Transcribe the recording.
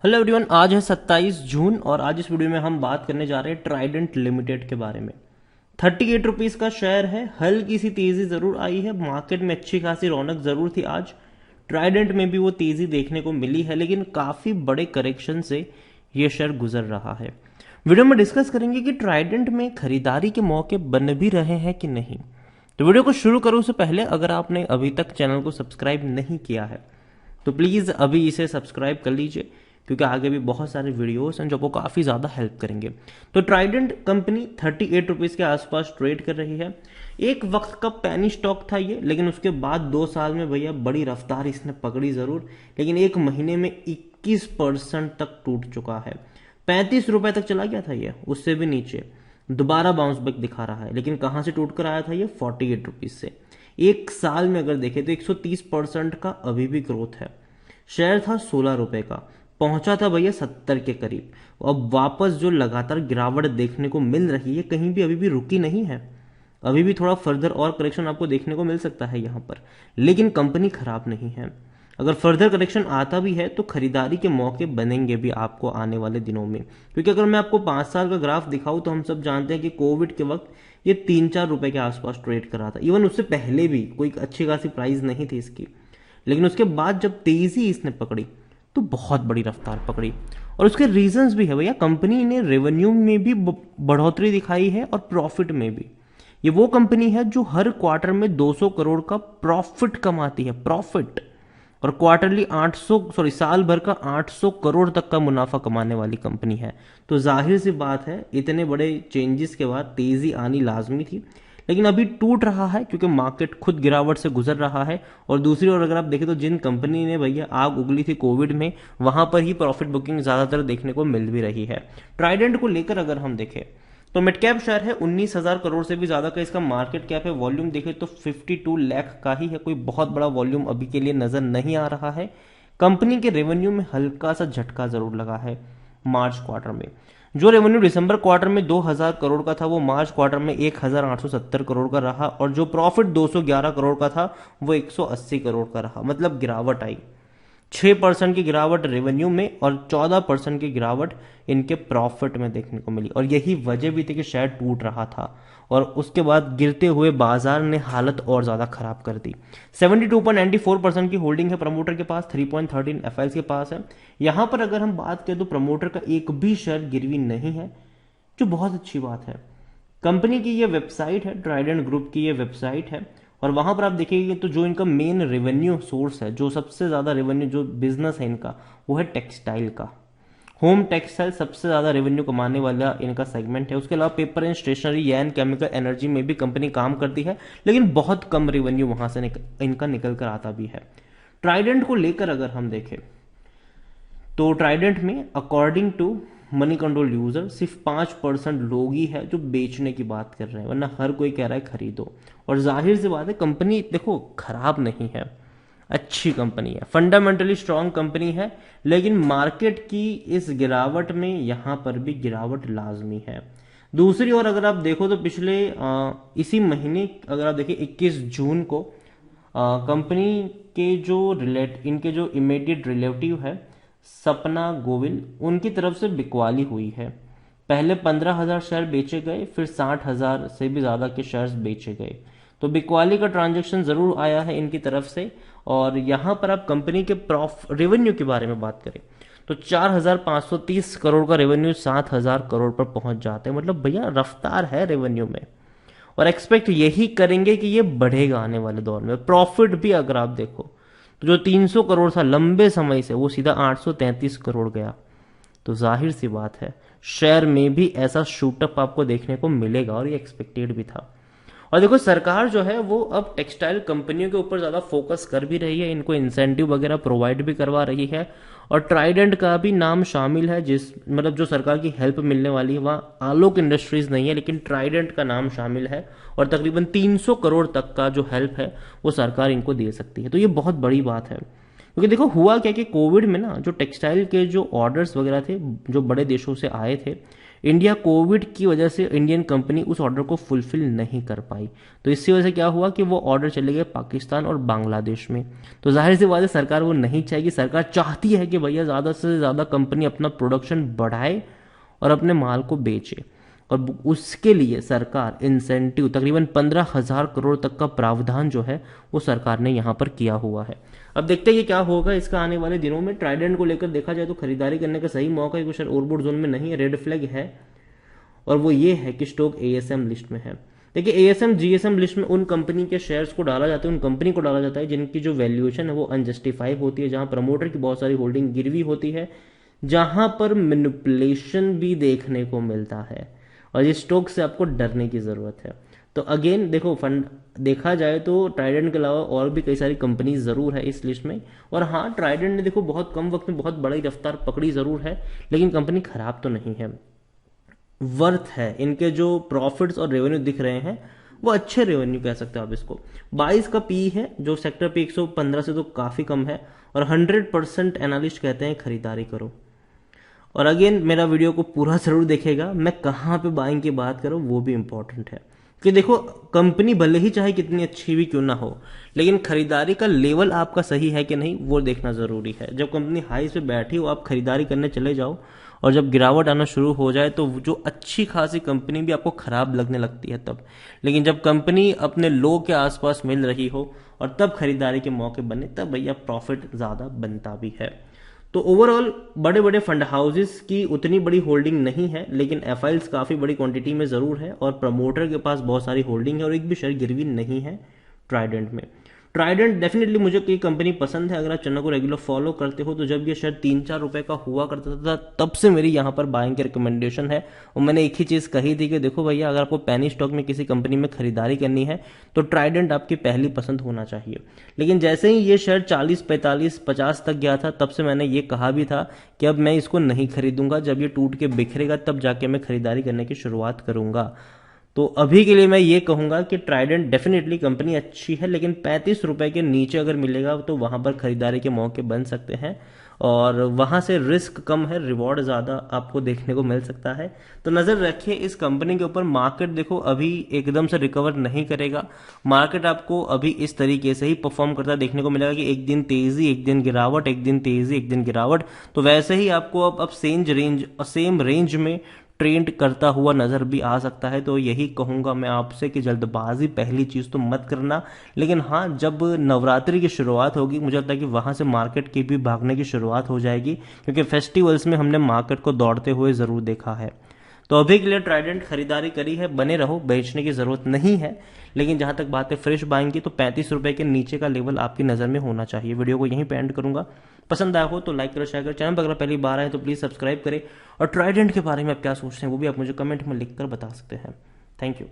Hello everyone, आज है 27 जून और आज इस वीडियो में हम बात करने जा रहे हैं ट्राइडेंट लिमिटेड के बारे में। 38 रुपीज़ का शेयर है। हल्की सी तेजी जरूर आई है, मार्केट में अच्छी खासी रौनक जरूर थी आज। ट्राइडेंट में भी वो तेजी देखने को मिली है, लेकिन काफी बड़े करेक्शन से ये शेयर गुजर रहा है। वीडियो में डिस्कस करेंगे कि ट्राइडेंट में खरीदारी के मौके बन भी रहे हैं कि नहीं। तो वीडियो को शुरू करूं उससे पहले अगर आपने अभी तक चैनल को सब्सक्राइब नहीं किया है तो प्लीज अभी इसे सब्सक्राइब कर लीजिए, क्योंकि आगे भी बहुत सारे वीडियोस हैं जो आपको काफ़ी ज़्यादा हेल्प करेंगे। तो ट्राइडेंट कंपनी 38 रुपीज़ के आसपास ट्रेड कर रही है। एक वक्त का पैनी स्टॉक था ये, लेकिन उसके बाद 2 साल में भैया बड़ी रफ्तार इसने पकड़ी ज़रूर, लेकिन एक महीने में 21% तक टूट चुका है। 35 रुपए तक चला गया था ये, उससे भी नीचे दोबारा बाउंस बैक दिखा रहा है। लेकिन कहाँ से टूट कर आया था ये? 48 रुपीज़ से। एक साल में अगर देखें तो 130% का अभी भी ग्रोथ है। शेयर था 16 रुपए का, पहुंचा था भैया 70 के करीब। अब वापस जो लगातार गिरावट देखने को मिल रही है, कहीं भी अभी भी रुकी नहीं है। अभी भी थोड़ा फर्दर और करेक्शन आपको देखने को मिल सकता है यहाँ पर, लेकिन कंपनी खराब नहीं है। अगर फर्दर करेक्शन आता भी है तो खरीदारी के मौके बनेंगे भी आपको आने वाले दिनों में, क्योंकि अगर मैं आपको 5 साल का ग्राफ दिखाऊं तो हम सब जानते हैं कि कोविड के वक्त ये 3-4 रुपए के आसपास ट्रेड करा था। इवन उससे पहले भी कोई अच्छी खासी प्राइस नहीं थी इसकी, लेकिन उसके बाद जब तेजी इसने पकड़ी तो बहुत बड़ी रफ्तार पकड़ी। और उसके रीजंस भी है भैया। कंपनी ने रेवेन्यू में भी बढ़ोतरी दिखाई है और प्रॉफिट में भी। ये वो कंपनी है जो हर क्वार्टर में 200 करोड़ का प्रॉफिट कमाती है, प्रॉफिट। और क्वार्टरली 800 साल भर का 800 करोड़ तक का मुनाफा कमाने वाली कंपनी है। तो जाहिर सी बात है इतने बड़े चेंजेस के बाद तेजी आनी लाजमी थी, लेकिन अभी टूट रहा है क्योंकि मार्केट खुद गिरावट से गुजर रहा है। और दूसरी ओर अगर आप देखें तो जिन कंपनी ने भैया आग उगली थी कोविड में, वहां पर ही प्रॉफिट बुकिंग ज्यादातर देखने को मिल भी रही है। ट्राइडेंट को लेकर अगर हम देखें तो मिड कैप शेयर है, 19,000 करोड़ से भी ज्यादा का इसका मार्केट कैप है। वॉल्यूम देखें तो 52 लाख का ही है, कोई बहुत बड़ा वॉल्यूम अभी के लिए नजर नहीं आ रहा है। कंपनी के रेवेन्यू में हल्का सा झटका जरूर लगा है मार्च क्वार्टर में। जो रेवेन्यू दिसंबर क्वार्टर में 2,000 करोड़ का था, वो मार्च क्वार्टर में 1,870 करोड़ का रहा। और जो प्रॉफिट 211 करोड़ का था वो 180 करोड़ का रहा। मतलब गिरावट आई, 6% की गिरावट रेवेन्यू में और 14% की गिरावट इनके प्रॉफिट में देखने को मिली। और यही वजह भी थी कि शेयर टूट रहा था और उसके बाद गिरते हुए बाजार ने हालत और ज्यादा खराब कर दी। 72.94% की होल्डिंग है प्रमोटर के पास, 3.13 एफआईएस के पास है। यहां पर अगर हम बात करें तो प्रमोटर का एक भी शेयर गिरवी नहीं है, जो बहुत अच्छी बात है। कंपनी की ये वेबसाइट है, ट्राइडेंट ग्रुप की ये वेबसाइट है, और वहां पर आप देखेंगे तो जो इनका मेन रेवेन्यू सोर्स है, जो सबसे ज्यादा रेवेन्यू जो बिजनेस है इनका, वो है टेक्सटाइल का। होम टेक्सटाइल सबसे ज्यादा रेवेन्यू कमाने वाला इनका सेगमेंट है। उसके अलावा paper and stationery, and chemical, energy में भी कंपनी काम करती है, लेकिन बहुत कम रेवेन्यू वहां से इनका निकल कर आता भी है। ट्राइडेंट को लेकर अगर हम देखें तो ट्राइडेंट में according to Moneycontrol user सिर्फ 5% लोग ही है जो बेचने की बात कर रहे हैं, वरना हर कोई कह रहा है खरीदो। और जाहिर सी बात है कंपनी देखो खराब नहीं है, अच्छी कंपनी है, फंडामेंटली स्ट्रांग कंपनी है। लेकिन मार्केट की इस गिरावट में यहां पर भी गिरावट लाजमी है। दूसरी ओर अगर आप देखो तो पिछले इसी महीने अगर आप देखिए 21 जून को कंपनी के जो इनके जो इमीडिएट रिलेटिव है सपना गोविल, उनकी तरफ से बिकवाली हुई है। पहले 15,000 शेयर बेचे गए, फिर 60,000 से भी ज्यादा के शेयर्स बेचे गए। तो बिकवाली का ट्रांजैक्शन जरूर आया है इनकी तरफ से। और यहां पर आप कंपनी के रेवेन्यू के बारे में बात करें तो 4,530 करोड़ का रेवेन्यू 7,000 करोड़ पर पहुंच जाते हैं। मतलब भैया रफ्तार है रेवेन्यू में, और एक्सपेक्ट यही करेंगे कि ये बढ़ेगा आने वाले दौर में। प्रॉफिट भी अगर आप देखो तो जो 300 करोड़ था लंबे समय से, वो सीधा 833 करोड़ गया। तो जाहिर सी बात है शेयर में भी ऐसा शूटअप आपको देखने को मिलेगा, और ये एक्सपेक्टेड भी था। और देखो सरकार जो है वो अब टेक्सटाइल कंपनियों के ऊपर ज्यादा फोकस कर भी रही है, इनको इंसेंटिव वगैरह प्रोवाइड भी करवा रही है। और ट्राइडेंट का भी नाम शामिल है, जिस मतलब जो सरकार की हेल्प मिलने वाली है, वहाँ आलोक इंडस्ट्रीज नहीं है, लेकिन ट्राइडेंट का नाम शामिल है। और तकरीबन 300 करोड़ तक का जो हेल्प है वो सरकार इनको दे सकती है। तो ये बहुत बड़ी बात है, क्योंकि देखो हुआ क्या कि कोविड में ना जो टेक्सटाइल के जो ऑर्डर्स वगैरह थे जो बड़े देशों से आए थे, इंडिया कोविड की वजह से इंडियन कंपनी उस ऑर्डर को फुलफिल नहीं कर पाई, तो इसकी वजह से क्या हुआ कि वो ऑर्डर चले गए पाकिस्तान और बांग्लादेश में। तो जाहिर सी बात है सरकार वो नहीं चाहेगी, सरकार चाहती है कि भैया ज़्यादा से ज़्यादा कंपनी अपना प्रोडक्शन बढ़ाए और अपने माल को बेचे, और उसके लिए सरकार इंसेंटिव तकरीबन 15,000 करोड़ तक का प्रावधान जो है वो सरकार ने यहाँ पर किया हुआ है। अब देखते हैं ये क्या होगा इसका आने वाले दिनों में। ट्राइडेंट को लेकर देखा जाए तो खरीदारी करने का सही मौका है, कुछ ओवरबोट जोन में नहीं है, रेड फ्लैग है, और वो ये है कि स्टॉक एएसएम लिस्ट में है। देखिए एएसएम जीएसएम लिस्ट में उन कंपनी के शेयर्स को डाला जाता है, उन कंपनी को डाला जाता है जिनकी जो वैल्यूएशन है वो अनजस्टिफाई होती है, जहां प्रमोटर की बहुत सारी होल्डिंग गिरवी होती है, जहां पर मैनिपुलेशन भी देखने को मिलता है, और इस स्टॉक से आपको डरने की जरूरत है। तो अगेन देखो फंड देखा जाए तो ट्राइडेंट के अलावा और भी कई सारी कंपनी जरूर है इस लिस्ट में, और हाँ ट्राइडेंट ने देखो बहुत कम वक्त में बहुत बड़ी रफ्तार पकड़ी जरूर है, लेकिन कंपनी खराब तो नहीं है, वर्थ है। इनके जो प्रॉफिट्स और रेवेन्यू दिख रहे हैं वो अच्छे रेवेन्यू कह सकते हो आप इसको। 22 का पी है जो सेक्टर पे 115 से तो काफी कम है, और 100% एनालिस्ट कहते हैं खरीदारी करो। और अगेन मेरा वीडियो को पूरा जरूर देखेगा, मैं कहाँ पे बाइंग की बात करूँ वो भी इंपॉर्टेंट है, कि देखो कंपनी भले ही चाहे कितनी अच्छी भी क्यों ना हो, लेकिन खरीदारी का लेवल आपका सही है कि नहीं वो देखना जरूरी है। जब कंपनी हाईस पे बैठी हो आप खरीदारी करने चले जाओ, और जब गिरावट आना शुरू हो जाए तो जो अच्छी खासी कंपनी भी आपको खराब लगने लगती है तब। लेकिन जब कंपनी अपने लो के आसपास मिल रही हो और तब खरीदारी के मौके बने, तब भैया प्रॉफिट ज्यादा बनता भी है। तो ओवरऑल बड़े बड़े फंड हाउसेस की उतनी बड़ी होल्डिंग नहीं है, लेकिन एफआईएल्स काफी बड़ी क्वांटिटी में जरूर है, और प्रमोटर के पास बहुत सारी होल्डिंग है, और एक भी शेयर गिरवी नहीं है ट्राइडेंट में। ट्राइडेंट डेफिनेटली मुझे कोई कंपनी पसंद है। अगर आप चैनल को रेगुलर फॉलो करते हो तो जब ये शेयर 3-4 रुपए का हुआ करता था तब से मेरी यहाँ पर बाइंग की रिकमेंडेशन है, और मैंने एक ही चीज कही थी कि देखो भैया अगर आपको पैनी स्टॉक में किसी कंपनी में खरीदारी करनी है तो ट्राइडेंट आपकी पहली पसंद होना चाहिए। लेकिन जैसे ही ये शेयर 40, 45, 50 तक गया था तब से मैंने ये कहा भी था कि अब मैं इसको नहीं खरीदूंगा, जब ये टूट के बिखरेगा तब जाके मैं खरीदारी करने की शुरुआत करूंगा। तो अभी के लिए मैं ये कहूंगा कि ट्राइडेंट डेफिनेटली कंपनी अच्छी है, लेकिन 35 रुपए के नीचे अगर मिलेगा तो वहां पर खरीदारी के मौके बन सकते हैं, और वहां से रिस्क कम है, रिवॉर्ड ज्यादा आपको देखने को मिल सकता है। तो नजर रखिए इस कंपनी के ऊपर। मार्केट देखो अभी एकदम से रिकवर नहीं करेगा, मार्केट आपको अभी इस तरीके से ही परफॉर्म करता देखने को मिलेगा कि एक दिन तेजी एक दिन गिरावट, एक दिन तेजी एक दिन गिरावट। तो वैसे ही आपको अब सेम रेंज में ट्रेंड करता हुआ नजर भी आ सकता है। तो यही कहूंगा मैं आपसे कि जल्दबाजी पहली चीज तो मत करना, लेकिन हाँ जब नवरात्रि की शुरुआत होगी मुझे लगता है कि वहां से मार्केट की भी भागने की शुरुआत हो जाएगी, क्योंकि फेस्टिवल्स में हमने मार्केट को दौड़ते हुए जरूर देखा है। तो अभी के लिए ट्राइडेंट खरीदारी करी है, बने रहो, बेचने की जरूरत नहीं है। लेकिन जहां तक बात है फ्रेश बाइंग की तो 35 रुपए के नीचे का लेवल आपकी नजर में होना चाहिए। वीडियो को यहीं पे एंड करूंगा। पसंद आया हो तो लाइक करो, शेयर करो, चैनल पर अगर पहली बार आए तो प्लीज सब्सक्राइब करें, और ट्राइडेंट के बारे में आप क्या सोचते हैं वो भी आप मुझे कमेंट में लिखकर बता सकते हैं। Thank you.